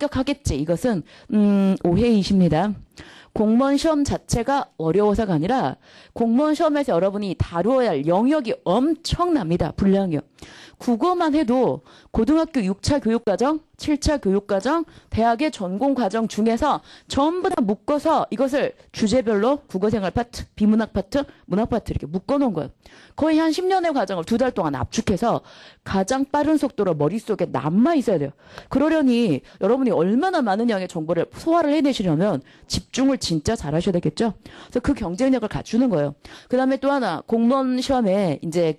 합격하겠지. 이것은 오해이십니다. 공무원 시험 자체가 어려워서가 아니라 공무원 시험에서 여러분이 다루어야 할 영역이 엄청납니다. 분량이요. 국어만 해도 고등학교 6차 교육과정, 7차 교육과정, 대학의 전공과정 중에서 전부 다 묶어서 이것을 주제별로 국어생활 파트, 비문학 파트, 문학 파트 이렇게 묶어놓은 거예요. 거의 한 10년의 과정을 2달 동안 압축해서 가장 빠른 속도로 머릿속에 남아 있어야 돼요. 그러려니 여러분이 얼마나 많은 양의 정보를 소화를 해내시려면 집중을 진짜 잘하셔야 되겠죠. 그래서 그 경쟁력을 갖추는 거예요. 그 다음에 또 하나 공무원 시험에 이제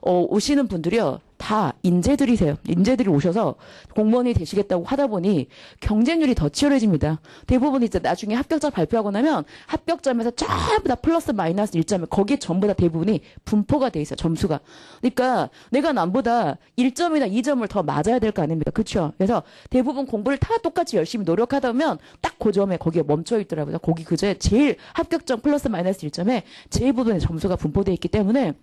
오시는 분들이요. 다 인재들이세요. 인재들이 오셔서 공무원이 되시겠다고 하다 보니 경쟁률이 더 치열해집니다. 대부분 이제 나중에 합격자 발표하고 나면 합격점에서 전부 다 플러스 마이너스 1점에 거기에 전부 다 대부분이 분포가 돼 있어요. 점수가. 그러니까 내가 남보다 1점이나 2점을 더 맞아야 될 거 아닙니까? 그렇죠? 그래서 대부분 공부를 다 똑같이 열심히 노력하다 보면 딱 그 점에 거기에 멈춰 있더라고요. 거기 그제 제일 합격점 플러스 마이너스 1점에 제일 부분의 점수가 분포돼 있기 때문에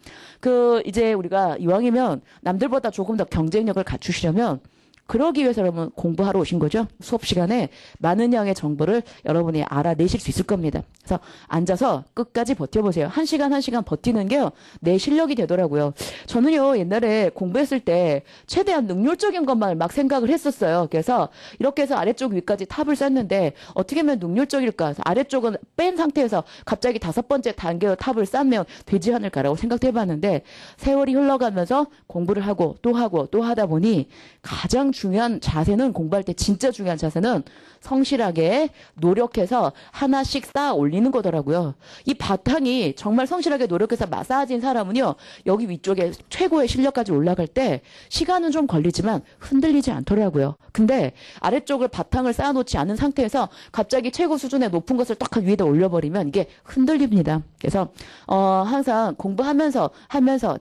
이제 우리가 이왕이면 남들보다 조금 더 경쟁력을 갖추시려면 그러기 위해서 여러분 공부하러 오신 거죠. 수업 시간에 많은 양의 정보를 여러분이 알아내실 수 있을 겁니다. 그래서 앉아서 끝까지 버텨보세요. 1시간 버티는 게 내 실력이 되더라고요. 저는요 옛날에 공부했을 때 최대한 능률적인 것만 막 생각을 했었어요. 그래서 이렇게 해서 아래쪽 위까지 탑을 쌓는데 어떻게 하면 능률적일까? 아래쪽은 뺀 상태에서 갑자기 5번째 단계로 탑을 쌓으면 되지 않을까라고 생각해봤는데 세월이 흘러가면서 공부를 하고 또 하다 보니 가장 중요한 자세는 공부할 때 진짜 중요한 자세는 성실하게 노력해서 하나씩 쌓아 올리는 거더라고요. 이 바탕이 정말 성실하게 노력해서 쌓아진 사람은요. 여기 위쪽에 최고의 실력까지 올라갈 때 시간은 좀 걸리지만 흔들리지 않더라고요. 근데 아래쪽을 바탕을 쌓아놓지 않은 상태에서 갑자기 최고 수준의 높은 것을 딱 위에다 올려버리면 이게 흔들립니다. 그래서 항상 공부하면서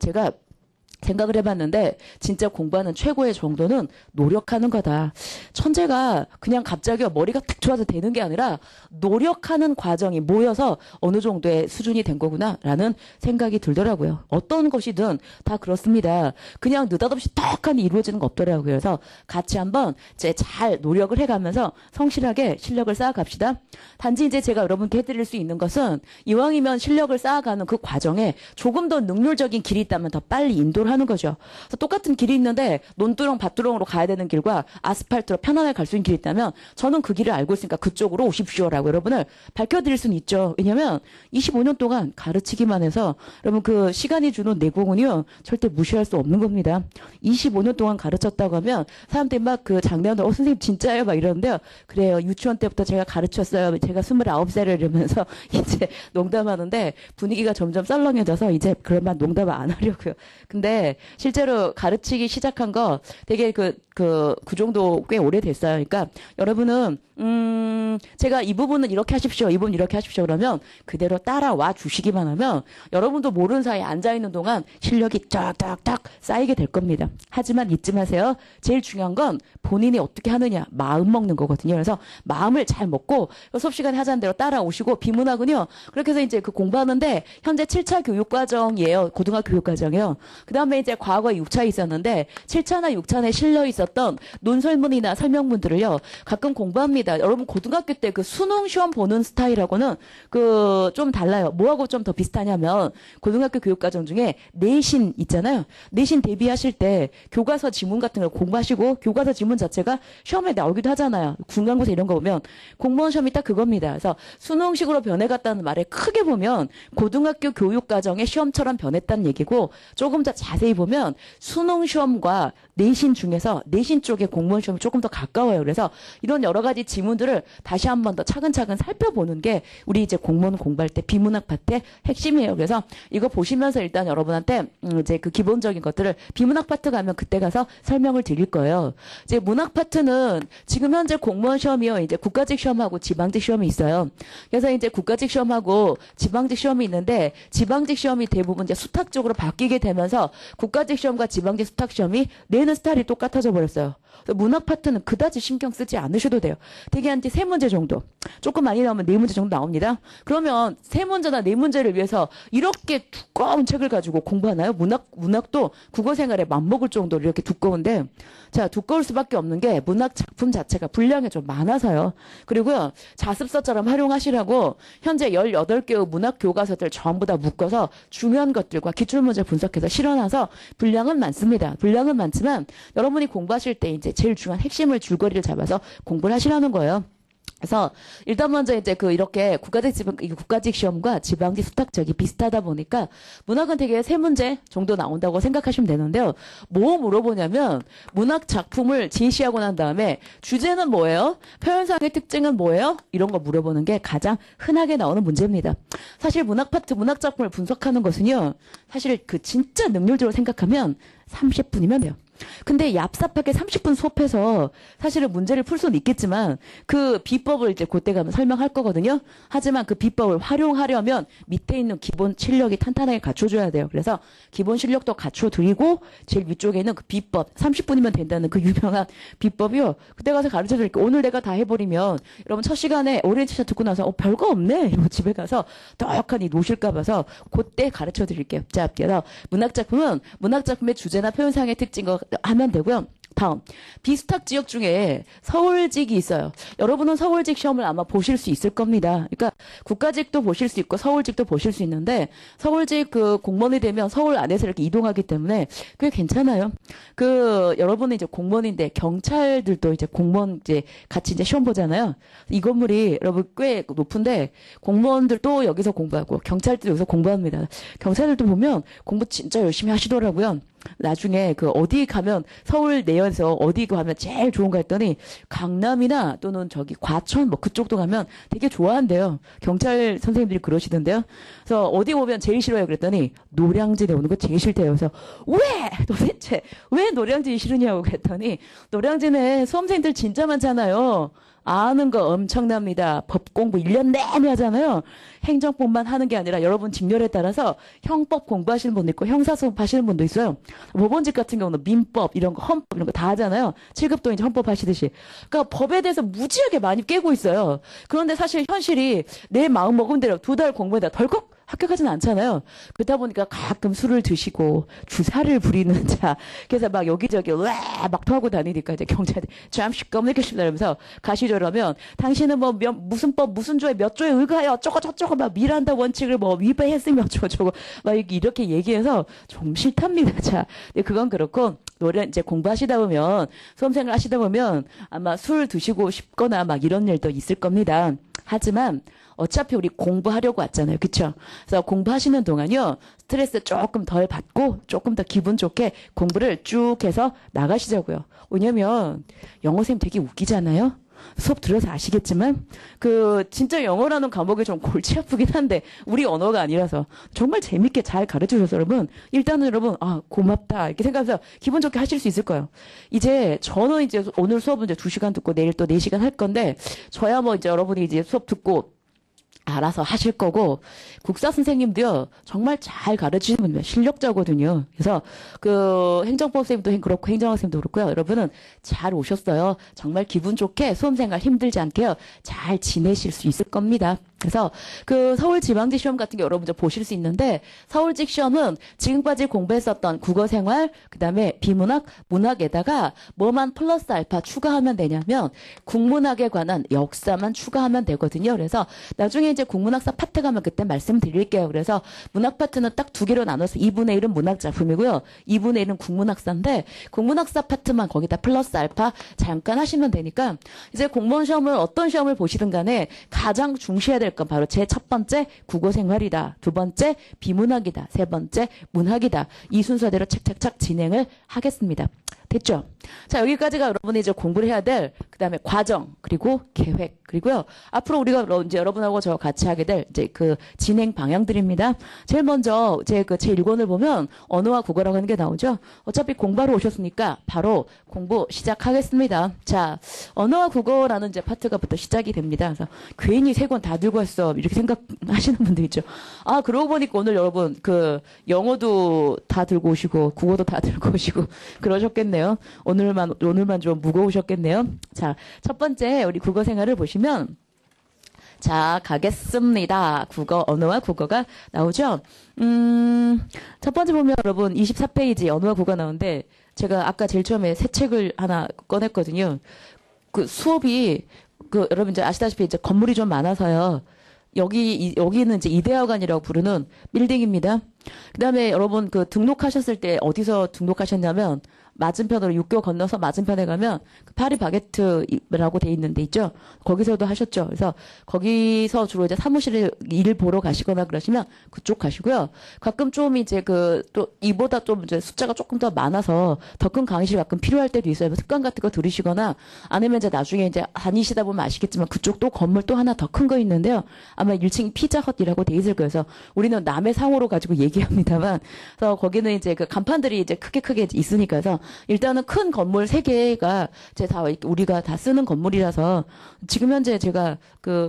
제가 생각을 해봤는데 진짜 공부하는 최고의 정도는 노력하는 거다. 천재가 그냥 갑자기 머리가 탁 좋아서 되는 게 아니라 노력하는 과정이 모여서 어느 정도의 수준이 된 거구나라는 생각이 들더라고요. 어떤 것이든 다 그렇습니다. 그냥 느닷없이 턱하니 이루어지는 거 없더라고요. 그래서 같이 한번 이제 잘 노력을 해가면서 성실하게 실력을 쌓아갑시다. 단지 이제 제가 여러분께 해드릴 수 있는 것은 이왕이면 실력을 쌓아가는 그 과정에 조금 더 능률적인 길이 있다면 더 빨리 인도를 하는 거죠. 그래서 똑같은 길이 있는데 논두렁 밭두렁으로 가야 되는 길과 아스팔트로 편안하게 갈 수 있는 길이 있다면 저는 그 길을 알고 있으니까 그쪽으로 오십시오라고 여러분을 밝혀드릴 수는 있죠. 왜냐하면 25년 동안 가르치기만 해서 여러분 그 시간이 주는 내공은요 절대 무시할 수 없는 겁니다. 25년 동안 가르쳤다고 하면 사람들이 막 그 장난으로 선생님 진짜예요 막 이러는데요. 그래요. 유치원 때부터 제가 가르쳤어요. 제가 29살을 이러면서 이제 농담하는데 분위기가 점점 썰렁해져서 이제 그런 말 농담을 안 하려고요. 근데 실제로 가르치기 시작한 거 되게 그 정도 꽤 오래됐어요. 그러니까 여러분은 제가 이 부분은 이렇게 하십시오. 이 부분 이렇게 하십시오. 그러면 그대로 따라와 주시기만 하면 여러분도 모르는 사이에 앉아있는 동안 실력이 쫙쫙쫙 쌓이게 될 겁니다. 하지만 잊지 마세요. 제일 중요한 건 본인이 어떻게 하느냐. 마음 먹는 거거든요. 그래서 마음을 잘 먹고 수업 시간에 하자는 대로 따라오시고 비문학은요. 그렇게 해서 이제 그 공부하는데 현재 7차 교육과정이에요. 고등학교 교육과정이에요. 그 다음에 이제 과거에 6차 있었는데 7차나 6차에 실려 있었던 논설문이나 설명문들을요. 가끔 공부합니다. 여러분 고등학교 때 그 수능 시험 보는 스타일하고는 좀 달라요. 뭐하고 좀 더 비슷하냐면 고등학교 교육과정 중에 내신 있잖아요. 내신 대비하실 때 교과서 지문 같은 걸 공부하시고 교과서 지문 자체가 시험에 나오기도 하잖아요. 중간고사 이런 거 보면 공무원 시험이 딱 그겁니다. 그래서 수능식으로 변해갔다는 말에 크게 보면 고등학교 교육과정의 시험처럼 변했다는 얘기고 조금 더 자세히 보면 수능 시험과 내신 중에서 내신 쪽의 공무원 시험이 조금 더 가까워요. 그래서 이런 여러 가지 지문들을 다시 한 번 더 차근차근 살펴보는 게 우리 이제 공무원 공부할 때 비문학 파트의 핵심이에요. 그래서 이거 보시면서 일단 여러분한테 이제 그 기본적인 것들을 비문학 파트 가면 그때 가서 설명을 드릴 거예요. 이제 문학 파트는 지금 현재 공무원 시험이요. 이제 국가직 시험하고 지방직 시험이 있어요. 그래서 이제 국가직 시험하고 지방직 시험이 있는데 지방직 시험이 대부분 이제 수탁 쪽으로 바뀌게 되면서 국가직 시험과 지방직 수탁 시험이 내 내는 스타일이 똑같아져 버렸어요. 문학 파트는 그다지 신경 쓰지 않으셔도 돼요. 되게 한 세 문제 정도. 조금 많이 나오면 네 문제 정도 나옵니다. 그러면 세 문제나 네 문제를 위해서 이렇게 두꺼운 책을 가지고 공부하나요? 문학도 국어 생활에 맞먹을 정도로 이렇게 두꺼운데, 자, 두꺼울 수밖에 없는 게 문학 작품 자체가 분량이 좀 많아서요. 그리고요, 자습서처럼 활용하시라고 현재 18개의 문학 교과서들 전부 다 묶어서 중요한 것들과 기출문제 분석해서 실어놔서 분량은 많습니다. 분량은 많지만 여러분이 공부하실 때 이제 제일 중요한 핵심을 줄거리를 잡아서 공부를 하시라는 거예요. 그래서 일단 먼저 이제 이렇게 국가직 시험과 지방지 수탁적이 비슷하다 보니까 문학은 되게 세 문제 정도 나온다고 생각하시면 되는데요. 뭐 물어보냐면 문학 작품을 제시하고 난 다음에 주제는 뭐예요? 표현상의 특징은 뭐예요? 이런 거 물어보는 게 가장 흔하게 나오는 문제입니다. 사실 문학 파트, 문학 작품을 분석하는 것은요. 사실 진짜 능률적으로 생각하면 30분이면 돼요. 근데 얍삽하게 30분 수업해서 사실은 문제를 풀 수는 있겠지만 그 비법을 이제 그때 가면 설명할 거거든요. 하지만 그 비법을 활용하려면 밑에 있는 기본 실력이 탄탄하게 갖춰줘야 돼요. 그래서 기본 실력도 갖춰드리고 제일 위쪽에 있는 그 비법 30분이면 된다는 그 유명한 비법이요. 그때 가서 가르쳐 드릴게요. 오늘 내가 다 해버리면 여러분 첫 시간에 오리엔테이션 듣고 나서 별거 없네 이러고 집에 가서 떡하니 노실까 봐서 그때 가르쳐 드릴게요. 자, 그래서 문학작품은 문학작품의 주제나 표현상의 특징과 하면 되고요. 다음, 비스탁 지역 중에 서울직이 있어요. 여러분은 서울직 시험을 아마 보실 수 있을 겁니다. 그러니까 국가직도 보실 수 있고 서울직도 보실 수 있는데 서울직 공무원이 되면 서울 안에서 이렇게 이동하기 때문에 꽤 괜찮아요. 여러분은 이제 공무원인데 경찰들도 이제 공무원 이제 같이 이제 시험 보잖아요. 이 건물이 여러분 꽤 높은데 공무원들도 여기서 공부하고 경찰들도 여기서 공부합니다. 경찰들도 보면 공부 진짜 열심히 하시더라고요. 나중에 어디 가면 서울 내에서 어디 가면 제일 좋은가 했더니 강남이나 또는 과천 그쪽도 가면 되게 좋아한대요. 경찰 선생님들이 그러시던데요. 그래서 어디 오면 제일 싫어요 그랬더니 노량진에 오는 거 제일 싫대요. 그래서 도대체 왜 노량진이 싫으냐고 그랬더니 노량진에 수험생들 진짜 많잖아요. 아는 거 엄청납니다. 법 공부 1년 내내 하잖아요. 행정법만 하는 게 아니라 여러분 직렬에 따라서 형법 공부하시는 분도 있고 형사수업 하시는 분도 있어요. 법원직 같은 경우는 민법 이런 거 헌법 이런 거 다 하잖아요. 7급도 이제 헌법 하시듯이. 그러니까 법에 대해서 무지하게 많이 깨고 있어요. 그런데 사실 현실이 내 마음 먹은 대로 2달 공부에다 덜컥 합격하지는 않잖아요. 그러다 보니까 가끔 술을 드시고 주사를 부리는 자. 그래서 막 여기저기 막 토하고 다니니까 이제 경찰이 잠시 껌내겠습니다 이러면서 가시죠 그러면 당신은 무슨 법 무슨 조에 몇 조에 의거하여 어쩌고 막 미란다 원칙을 위배했으며 어쩌고 막 이렇게 얘기해서 좀 싫답니다. 자, 그건 그렇고 이제 공부하시다 보면 수험생활 하시다 보면 아마 술 드시고 싶거나 막 이런 일도 있을 겁니다. 하지만 어차피 우리 공부하려고 왔잖아요. 그쵸? 그래서 공부하시는 동안요. 스트레스 조금 덜 받고 조금 더 기분 좋게 공부를 쭉 해서 나가시자고요. 왜냐면 영어 선생님 되게 웃기잖아요. 수업 들어서 아시겠지만 진짜 영어라는 과목이 좀 골치 아프긴 한데 우리 언어가 아니라서 정말 재밌게 잘 가르쳐 주셔서 여러분 일단은 여러분 고맙다 이렇게 생각해서 기분 좋게 하실 수 있을 거예요. 이제 저는 이제 오늘 수업은 이제 2시간 듣고 내일 또 4시간 할 건데 저야 이제 여러분이 이제 수업 듣고 알아서 하실 거고 국사 선생님도요 정말 잘 가르치시는 분들 실력자거든요. 그래서 행정법 선생님도 그렇고 행정학 선생님도 그렇고요. 여러분은 잘 오셨어요. 정말 기분 좋게 수험생활 힘들지 않게요 잘 지내실 수 있을 겁니다. 그래서 서울지방직 시험 같은 게 여러분들 보실 수 있는데 서울직 시험은 지금까지 공부했었던 국어생활 그다음에 비문학, 문학에다가 뭐만 플러스 알파 추가하면 되냐면 국문학에 관한 역사만 추가하면 되거든요. 그래서 나중에 이제 국문학사 파트 가면 그때 말씀드릴게요. 그래서 문학 파트는 딱 2개로 나눠서 2분의 1은 문학 작품이고요. 2분의 1은 국문학사인데 국문학사 파트만 거기다 플러스 알파 잠깐 하시면 되니까 이제 공무원 시험을 어떤 시험을 보시든 간에 가장 중시해야 될 건 바로 제 첫 번째 국어생활이다. 2번째 비문학이다. 3번째 문학이다. 이 순서대로 착착착 진행을 하겠습니다. 됐죠? 자, 여기까지가 여러분이 이제 공부를 해야 될 그다음에 과정. 그리고 계획, 그리고요. 앞으로 우리가 이제 여러분하고 저 같이 하게 될 이제 그 진행 방향들입니다. 제일 먼저 제 1권을 보면 언어와 국어라고 하는 게 나오죠. 어차피 공부하러 오셨으니까 바로 공부 시작하겠습니다. 자, 언어와 국어라는 이제 파트가부터 시작이 됩니다. 그래서 괜히 3권 다 들고 왔어. 이렇게 생각하시는 분들 있죠. 아, 그러고 보니까 오늘 여러분 그 영어도 다 들고 오시고 국어도 다 들고 오시고 그러셨겠네요. 오늘만 좀 무거우셨겠네요. 자, 첫 번째 우리 국어 생활을 보시면 자, 가겠습니다. 언어와 국어가 나오죠? 첫 번째 보면 여러분 24페이지 언어와 국어가 나오는데 제가 아까 제일 처음에 새 책을 하나 꺼냈거든요. 그 수업이 여러분 이제 아시다시피 이제 건물이 좀 많아서요. 여기는 이제 이대학원이라고 부르는 빌딩입니다. 그 다음에 여러분 등록하셨을 때 어디서 등록하셨냐면 맞은편으로 육교 건너서 맞은편에 가면 파리 바게트라고 돼 있는 데 있죠. 거기서도 하셨죠. 그래서 거기서 주로 이제 사무실에 일 보러 가시거나 그러시면 그쪽 가시고요. 가끔 좀 이제 또 이보다 좀 이제 숫자가 조금 더 많아서 더 큰 강의실 가끔 필요할 때도 있어요. 특강 같은 거 들으시거나 아니면 이제 나중에 이제 다니시다 보면 아시겠지만 그쪽 또 건물 또 하나 더 큰 거 있는데요. 아마 1층 피자헛이라고 돼 있을 거예요. 그래서 우리는 남의 상호로 가지고 얘기합니다만 그래서 거기는 이제 간판들이 이제 크게 있으니까 해서 일단은 큰 건물 3개가 이제 다 우리가 다 쓰는 건물이라서 지금 현재 제가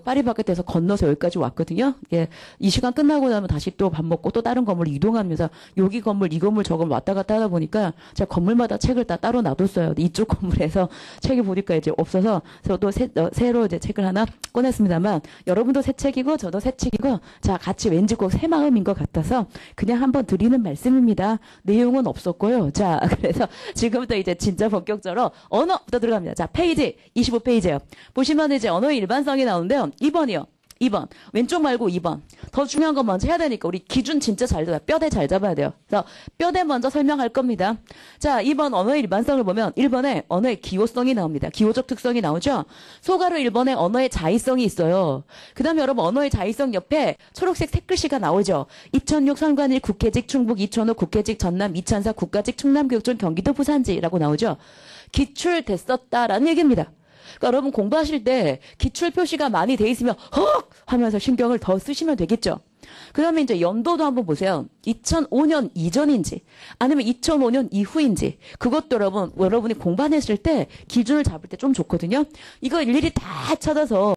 파리바게트에서 건너서 여기까지 왔거든요. 예, 이 시간 끝나고 나면 다시 또 밥 먹고 또 다른 건물로 이동하면서 여기 건물 이 건물 저 건물 왔다 갔다 하다 보니까 제가 건물마다 책을 다 따로 놔뒀어요. 이쪽 건물에서 책이 보니까 이제 없어서 그래서 또 새로 이제 책을 하나 꺼냈습니다만 여러분도 새 책이고 저도 새 책이고 자 같이 왠지 꼭 새 마음인 것 같아서 그냥 한번 드리는 말씀입니다. 내용은 없었고요. 자 그래서 지금부터 이제 진짜 본격적으로 언어부터 들어갑니다. 자, 페이지 25페이지예요. 보시면 이제 언어의 일반성이 나오는데요. 2번이요. 2번. 왼쪽 말고 2번. 더 중요한 건 먼저 해야 되니까 우리 기준 진짜 잘 잡아요. 뼈대 잘 잡아야 돼요. 그래서 뼈대 먼저 설명할 겁니다. 자, 2번 언어의 일반성을 보면 1번에 언어의 기호성이 나옵니다. 기호적 특성이 나오죠. 소가로 1번에 언어의 자의성이 있어요. 그 다음에 여러분 언어의 자의성 옆에 초록색 태글씨가 나오죠. 2006 선관위 국회직 충북 2005 국회직 전남 2004 국가직 충남교육청 경기도 부산지라고 나오죠. 기출됐었다라는 얘기입니다. 그러니까 여러분 공부하실 때 기출 표시가 많이 돼 있으면 헉 하면서 신경을 더 쓰시면 되겠죠. 그 다음에 이제 연도도 한번 보세요. 2005년 이전인지 아니면 2005년 이후인지 그것도 여러분이 공부하셨을 때 기준을 잡을 때 좀 좋거든요. 이거 일일이 다 찾아서